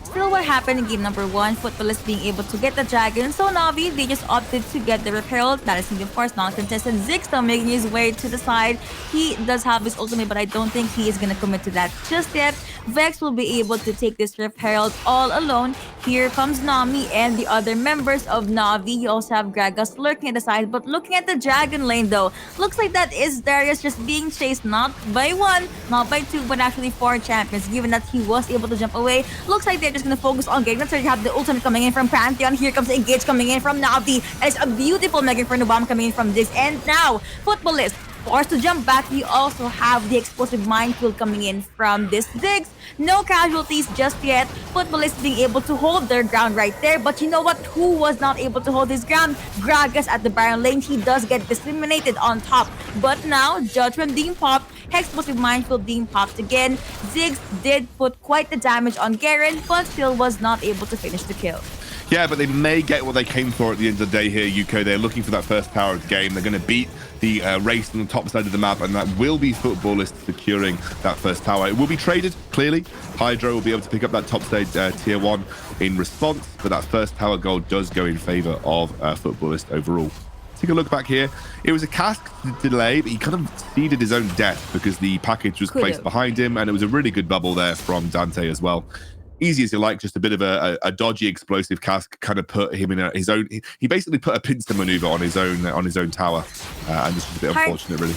Still, what happened in game number 1, Footballists being able to get the Dragon. So Navi, they just opted to get the Rift Herald. That is, of course, non-contested. Ziggs though making his way to the side. He does have his ultimate, but I don't think he is going to commit to that just yet. Vex will be able to take this Rift Herald all alone. Here comes Nami and the other members of Navi. You also have Gragas lurking at the side, but looking at the Dragon lane though, looks like that is Darius just being chased not by 1, not by 2, but actually 4 champions, given that he was able to jump away. Looks like they're just gonna focus on getting. That's where you have the ultimate coming in from Pantheon. Here comes the engage coming in from Navi. And it's a beautiful Mega Inferno Bomb coming in from this. And now, Footballists forced to jump back. You also have the explosive minefield coming in from this Ziggs. No casualties just yet. Footballists being able to hold their ground right there. But you know what? Who was not able to hold his ground? Gragas at the Baron lane. He does get disseminated on top. But now, Judgment being popped. Explosive minefield being popped again. Ziggs did put quite the damage on Garen, but still was not able to finish the kill. Yeah, but they may get what they came for at the end of the day here, UK. They're looking for that first tower of the game. They're going to beat the race on the top side of the map, and that will be Footballists securing that first tower. It will be traded, clearly. Hydro will be able to pick up that top side tier 1 in response, but that first tower gold does go in favor of Footballists overall. take a look back here. It was a cask delay, but he kind of ceded his own death because the package was placed behind him, and it was a really good bubble there from Dante as well. Easy as you like, just a bit of a dodgy explosive cask kind of put him in his own. He basically put a pincer maneuver on his own tower, and this was a bit unfortunate, really.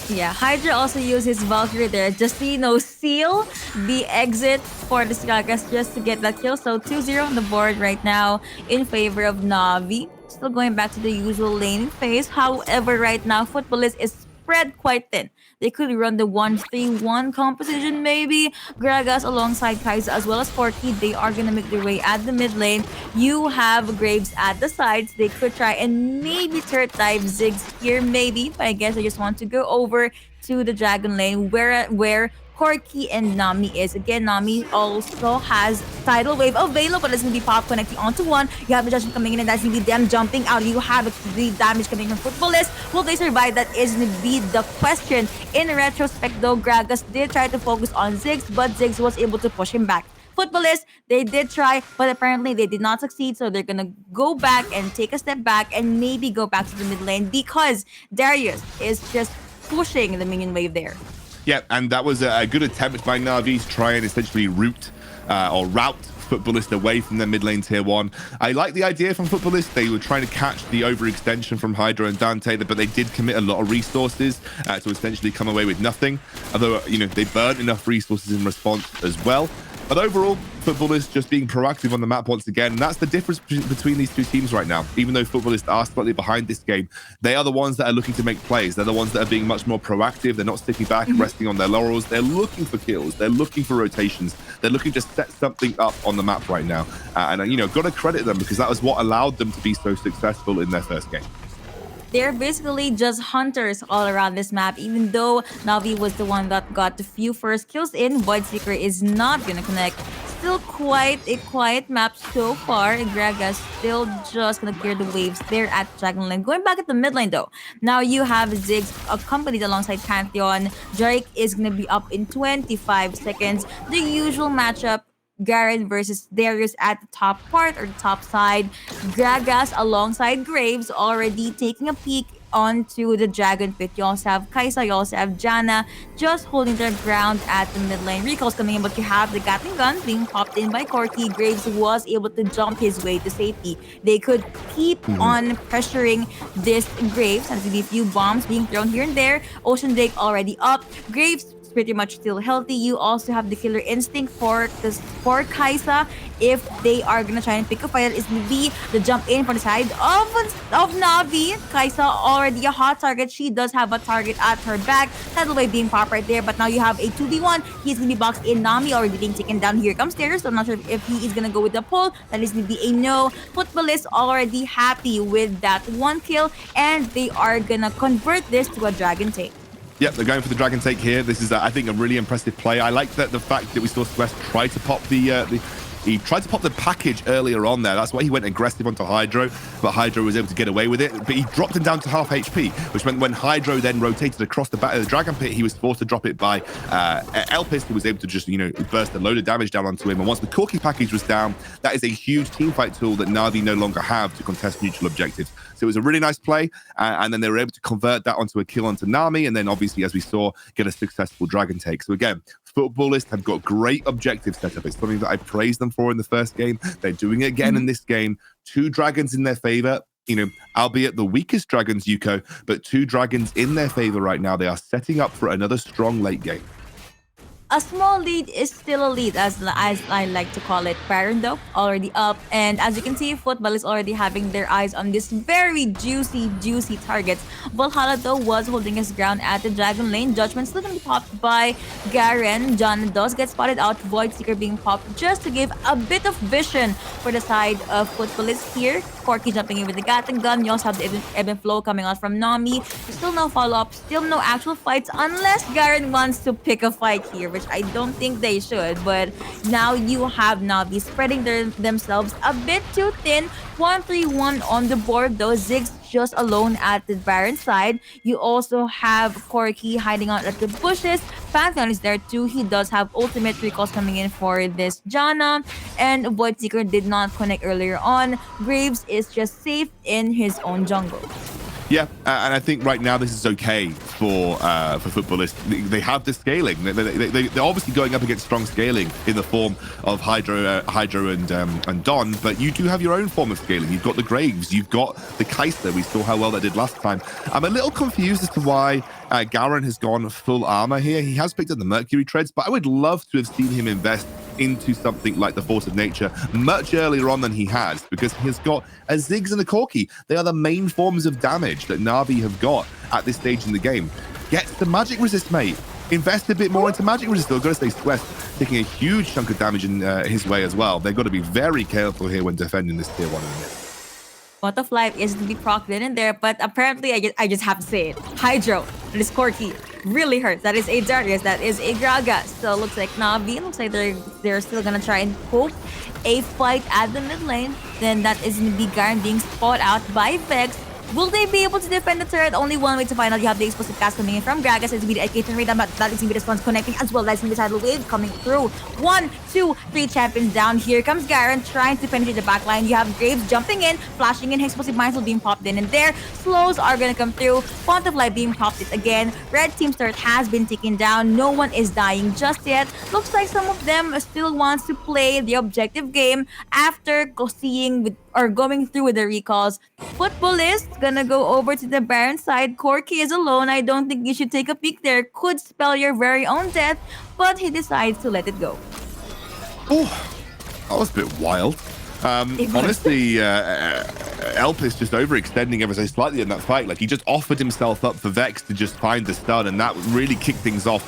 Yeah, Hydra also used his Valkyrie there just to, seal the exit for the Skagas just to get that kill. So 2-0 on the board right now in favor of Navi. Still going back to the usual laning phase. However, right now, Footballist is spread quite thin. They could run the 1-3-1 composition maybe. Gragas alongside Kai'Sa as well as Forky. They are going to make their way at the mid lane. You have Graves at the sides. They could try and maybe turret dive Ziggs here maybe. But I guess I just want to go over to the Dragon lane where Corki and Nami is. Again, Nami also has Tidal Wave available. It's going to be Pop connecting onto one. You have the Judgment coming in, and that's going to be them jumping out. You have the damage coming from Footballist. Will they survive? That is going to be the question. In retrospect, though, Gragas did try to focus on Ziggs, but Ziggs was able to push him back. Footballist, they did try, but apparently they did not succeed. So they're going to go back and take a step back and maybe go back to the mid lane because Darius is just pushing the minion wave there. Yeah, and that was a good attempt by Na'Vi to try and essentially route Footballist away from their mid lane tier 1. I like the idea from Footballist. They were trying to catch the overextension from Hydra and Dante, but they did commit a lot of resources to essentially come away with nothing. Although, they burnt enough resources in response as well. But overall, Footballist just being proactive on the map once again. And that's the difference between these two teams right now. Even though Footballists are slightly behind this game, they are the ones that are looking to make plays. They're the ones that are being much more proactive. They're not sticking back, resting on their laurels. They're looking for kills. They're looking for rotations. They're looking to set something up on the map right now. Got to credit them because that was what allowed them to be so successful in their first game. They're basically just hunters all around this map. Even though Navi was the one that got the few first kills in, Voidseeker is not gonna connect. Still quite a quiet map so far. Gragas still just gonna clear the waves there at Dragon Lane. Going back at the mid lane though. Now you have Ziggs accompanied alongside Pantheon. Drake is gonna be up in 25 seconds. The usual matchup. Garen versus Darius at the top part or the top side. Gragas alongside Graves already taking a peek onto the Dragon Pit. You also have Kai'Sa, you also have Janna just holding their ground at the mid lane. Recall's coming in, but you have the Gatling gun being popped in by Corki. Graves was able to jump his way to safety. They could keep on pressuring this Graves. And a few bombs being thrown here and there. Ocean Drake already up. Graves pretty much still healthy. You also have the killer instinct for Kai'Sa. If they are gonna try and pick a fight, it's gonna be the jump in for the side of Navi. Kai'Sa already a hot target. She does have a target at her back. Tidal Wave being popped right there, but now you have a 2v1. He's gonna be boxed in. Nami already being taken down. Here comes Darius. So I'm not sure if he is gonna go with the pull. That is gonna be a no. Footballist already happy with that one kill, and they are gonna convert this to a dragon take. Yep, they're going for the Dragon Take here. This is, I think, a really impressive play. I like the fact that we saw Squest try to pop he tried to pop the package earlier on there. That's why he went aggressive onto Hydro, but Hydro was able to get away with it. But he dropped him down to half HP, which meant when Hydro then rotated across the back of the Dragon Pit, he was forced to drop it by Elpis, who was able to just, burst a load of damage down onto him. And once the Corki package was down, that is a huge teamfight tool that Na'Vi no longer have to contest neutral objectives. So it was a really nice play, and then they were able to convert that onto a kill onto Nami, and then obviously, as we saw, get a successful Dragon Take. So again, Footballists have got great objectives set up. It's something that I praised them for in the first game. They're doing it again in this game. 2 dragons in their favor. Albeit the weakest dragons, Yuko, but 2 dragons in their favor right now. They are setting up for another strong late game. A small lead is still a lead, as I like to call it. Baron, though, already up. And as you can see, Football is already having their eyes on this very juicy targets. Valhalla, though, was holding his ground at the Dragon Lane. Judgment still gonna be popped by Garen. John does get spotted out. Voidseeker being popped just to give a bit of vision for the side of Footballist here. Corki jumping in with the Gatling gun. You also have the ebb and flow coming out from Nami. Still no follow-up. Still no actual fights unless Garen wants to pick a fight here, which I don't think they should. But now you have Navi spreading themselves a bit too thin. 1-3-1 on the board though. Ziggs just alone at the Baron side. You also have Corki hiding out at the bushes. Pantheon is there too. He does have ultimate recalls coming in for this Janna. And Voidseeker did not connect earlier on. Graves is just safe in his own jungle. Yeah, and I think right now this is okay for footballists. They have the scaling. They're obviously going up against strong scaling in the form of Hydro and Don, but you do have your own form of scaling. You've got the Graves, you've got the Kaiser. We saw how well that did last time. I'm a little confused as to why Garen has gone full armor here. He has picked up the Mercury Treads, but I would love to have seen him invest into something like the Force of Nature much earlier on than he has, because he's got a Ziggs and a Corki. They are the main forms of damage that Na'Vi have got at this stage in the game. Get the magic resist, mate. Invest a bit more into magic resist. I've got to say, Swift taking a huge chunk of damage in his way as well. They've got to be very careful here when defending this tier 1 in the mid. Pot of Life is to be procced in there, but apparently I just have to say it. Hydro, this Corki, really hurts. That is a Darius, that is a Gragas. So looks like Na'Vi, looks like they're still gonna try and poke a fight at the mid lane. Then that is gonna be Garen being spot out by Vex. Will they be able to defend the turret? Only one way to find out. You have the explosive cast coming in from Gragas. It's going to be the AK rate, but that is going to be the stuns connecting as well. That's going to be the tidal wave coming through. 1, 2, 3 champions down. Here comes Garen trying to penetrate the backline. You have Graves jumping in, flashing in. Explosive mines will being popped in. And there, slows are going to come through. Font of Light being popped it again. Red team's turret has been taken down. No one is dying just yet. Looks like some of them still wants to play the objective game after seeing with or going through with the recalls. Footballist gonna go over to the Baron side. Corki is alone. I don't think you should take a peek there. Could spell your very own death, but he decides to let it go. Oh, that was a bit wild. Honestly, Elpis just overextending ever so slightly in that fight. Like, he just offered himself up for Vex to just find the stun, and that really kicked things off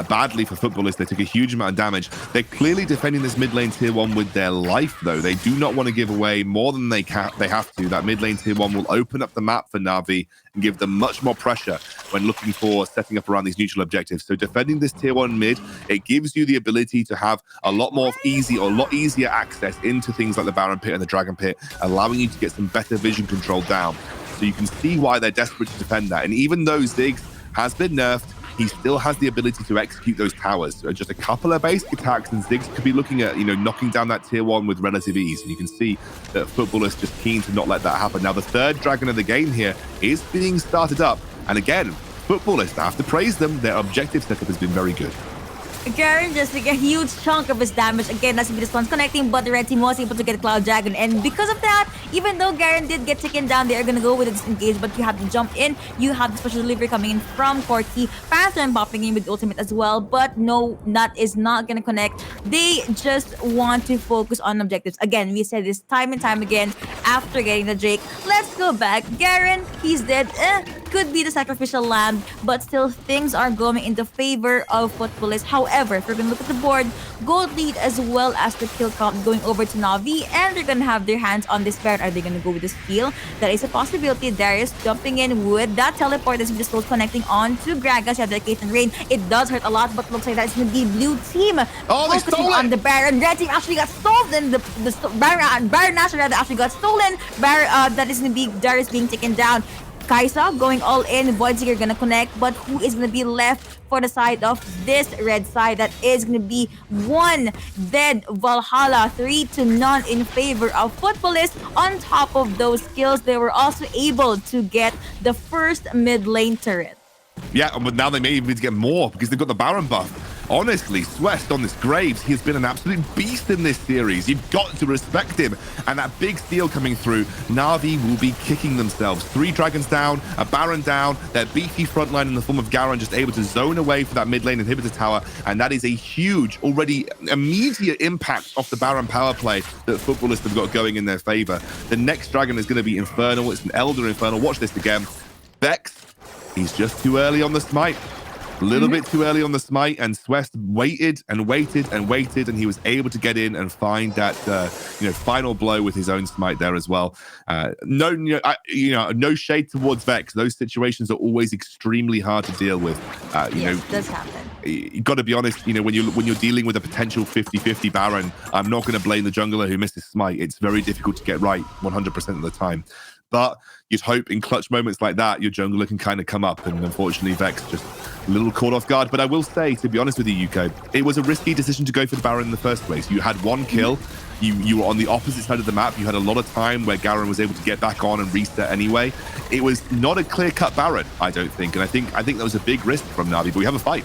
badly for Footballers. They took a huge amount of damage. They're clearly defending this mid lane tier 1 with their life, though. They do not want to give away more than they have to. That mid lane tier 1 will open up the map for Na'Vi and give them much more pressure when looking for setting up around these neutral objectives. So defending this tier 1 mid, it gives you the ability to have a lot easier access into things like the Baron Pit and the Dragon Pit, allowing you to get some better vision control down. So you can see why they're desperate to defend that. And even though Ziggs has been nerfed, he still has the ability to execute those towers. So just a couple of basic attacks, and Ziggs could be looking at, knocking down that tier 1 with relative ease. And you can see that Footballers just keen to not let that happen. Now, the third dragon of the game here is being started up. And again, Footballers, I have to praise them. Their objective setup has been very good. Garen just like a huge chunk of his damage. Again, that's the stuns connecting, but the red team was able to get Cloud Dragon. And because of that, even though Garen did get taken down, they are going to go with a disengage, but you have to jump in. You have the special delivery coming in from Corki. Phantom popping in with ultimate as well, but no, that is not going to connect. They just want to focus on objectives. Again, we said this time and time again after getting the Drake. Let's go back. Garen, he's dead. Could be the sacrificial lamb, but still things are going in the favor of Footballers. However, if we're going to look at the board, gold lead as well as the kill count going over to Na'Vi, and they're going to have their hands on this Baron. Are they going to go with the steal? That is a possibility. Darius jumping in with that teleport that's just connecting on to Gragas. You have the Kate and Rain. It does hurt a lot, but looks like that's going to be blue team focusing on the Baron. Red team actually got stolen. The Baron National actually got stolen. That is going to be Darius being taken down. Kaisa going all in. Voidseeker gonna connect, but who is gonna be left for the side of this red side? That is gonna be one dead Valhalla, 3-0 in favor of Footballists. On top of those kills, they were also able to get the first mid lane turret. Yeah, but now they may even get more because they've got the Baron buff. Honestly, Swest on this Graves, he has been an absolute beast in this series. You've got to respect him. And that big steal coming through, Na'Vi will be kicking themselves. 3 dragons down, a Baron down, their beefy frontline in the form of Garen just able to zone away for that mid lane inhibitor tower. And that is a huge, already immediate impact off the Baron power play that Footballists have got going in their favor. The next dragon is going to be Infernal. It's an Elder Infernal. Watch this again. Vex, he's just too early on the smite. A little bit too early on the smite, and Swest waited and waited and waited, and he was able to get in and find that final blow with his own smite there as well. No shade towards Vex. Those situations are always extremely hard to deal with. Yes, it does happen. You got to be honest. When you're dealing with a potential 50-50 Baron, I'm not going to blame the jungler who missed his smite. It's very difficult to get right 100% of the time. But you'd hope in clutch moments like that, your jungler can kind of come up. And unfortunately, Vex just a little caught off guard. But I will say, to be honest with you, Yuko, it was a risky decision to go for the Baron in the first place. You had one kill. You were on the opposite side of the map. You had a lot of time where Garen was able to get back on and reset anyway. It was not a clear-cut Baron, I don't think. And I think that was a big risk from Navi, but we have a fight.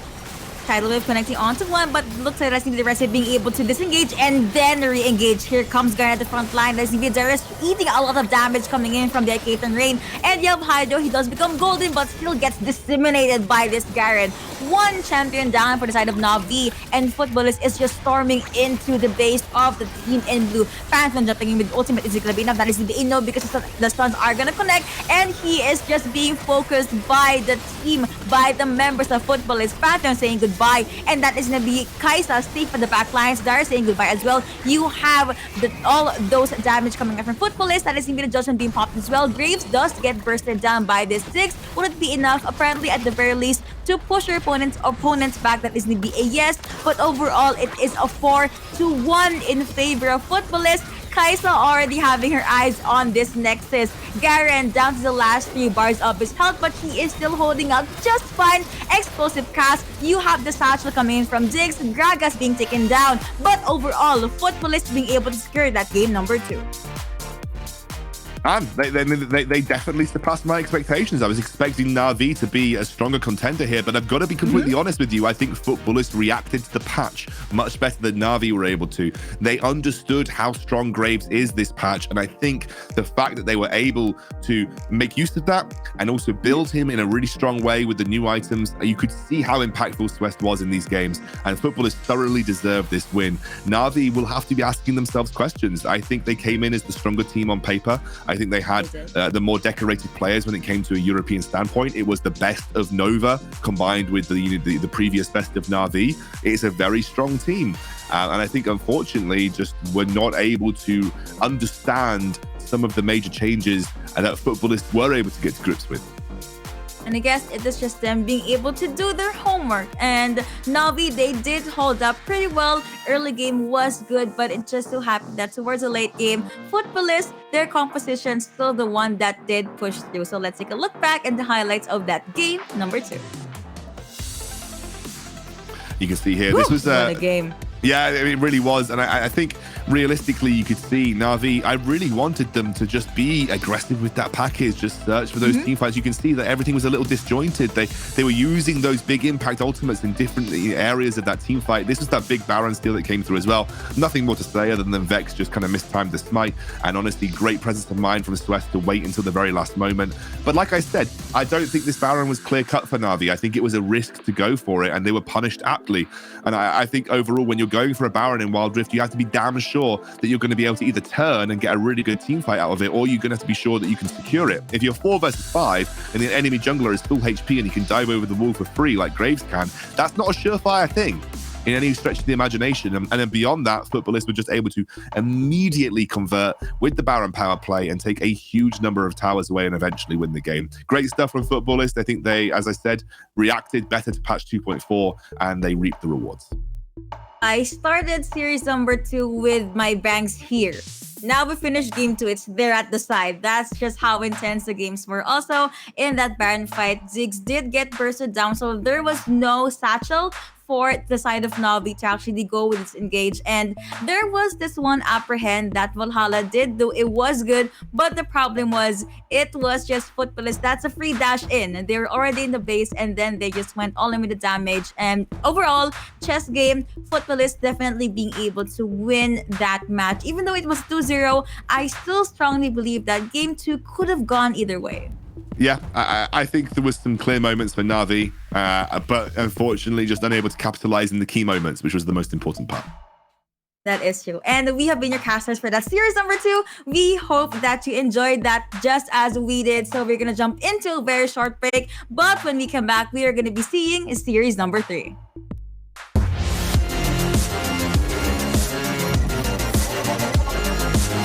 Tidal Wave connecting onto one, but looks like Resident Evil Darius being able to disengage and then re-engage. Here comes Garen at the front line. Resident Evil Darius eating a lot of damage coming in from the Iketan Rain. And you have Hydro, he does become golden, but still gets disseminated by this Garen. One champion down for the side of Navi, and Footballist is just storming into the base of the team in blue. Phantom jumping in with ultimate. Is it gonna be enough? That is the no, because the stuns are gonna connect, and he is just being focused by the team, by the members of Footballist. Phantom saying goodbye, and that is gonna be Kaisa safe for the back lines. Dara saying goodbye as well. You have all those damage coming out from Footballist. That is gonna be the judgment being popped as well. Graves does get bursted down by this 6. Would it be enough? Apparently, at the very least, to push your opponents back. That is gonna be a yes, but overall it is a 4-1 in favor of Footballist. Kaisa already having her eyes on this Nexus. Garen down to the last 3 bars of his health, but he is still holding out just fine. Explosive cast. You have the satchel coming in from Diggs. Gragas being taken down, but overall, Footballist being able to secure that game number 2. And they definitely surpassed my expectations. I was expecting Na'Vi to be a stronger contender here, but I've got to be completely honest with you. I think Footballist reacted to the patch much better than Na'Vi were able to. They understood how strong Graves is this patch, and I think the fact that they were able to make use of that and also build him in a really strong way with the new items, you could see how impactful Swest was in these games, and Footballist thoroughly deserved this win. Na'Vi will have to be asking themselves questions. I think they came in as the stronger team on paper. I think they had the more decorated players when it came to a European standpoint. It was the best of Nova combined with the previous best of Na'Vi. It's a very strong team. And I think, unfortunately, just were not able to understand some of the major changes that Footballists were able to get to grips with. And I guess it is just them being able to do their homework. And Navi, they did hold up pretty well. Early game was good, but it just so happened that towards the late game, Footballist, their composition still the one that did push through. So let's take a look back at the highlights of that game number 2. You can see here, this was what a game. Yeah, it really was. And I think realistically, you could see Na'Vi, I really wanted them to just be aggressive with that package, just search for those team fights. You can see that everything was a little disjointed. They were using those big impact ultimates in different areas of that team fight. This was that big Baron steal that came through as well. Nothing more to say other than Vex just kind of mistimed the smite. And honestly, great presence of mind from Swest to wait until the very last moment. But like I said, I don't think this Baron was clear cut for Na'Vi. I think it was a risk to go for it, and they were punished aptly. And I think overall, when you're going for a Baron in Wild Rift, you have to be damn sure that you're going to be able to either turn and get a really good team fight out of it, or you're going to have to be sure that you can secure it. If you're 4 versus 5 and the enemy jungler is full HP and he can dive over the wall for free like Graves can, that's not a surefire thing in any stretch of the imagination. And then beyond that, Footballists were just able to immediately convert with the Baron power play and take a huge number of towers away and eventually win the game. Great stuff from Footballists. I think they, as I said, reacted better to patch 2.4 and they reaped the rewards. I started series number 2 with my banks here. Now we finished game 2, it's there at the side. That's just how intense the games were. Also, in that Baron fight, Ziggs did get bursted down, so there was no satchel for the side of Navi to actually go with its engage. And there was this one apprehend that Valhalla did do. It was good, but the problem was it was just Footballist. That's a free dash in. They were already in the base, and then they just went all in with the damage. And overall, chess game, Footballist definitely being able to win that match. Even though it was 2-0, I still strongly believe that game 2 could have gone either way. Yeah, I think there was some clear moments for Na'Vi, but unfortunately just unable to capitalize in the key moments, which was the most important part. That is true. And we have been your casters for that series number 2. We hope that you enjoyed that just as we did. So we're going to jump into a very short break. But when we come back, we are going to be seeing series number 3.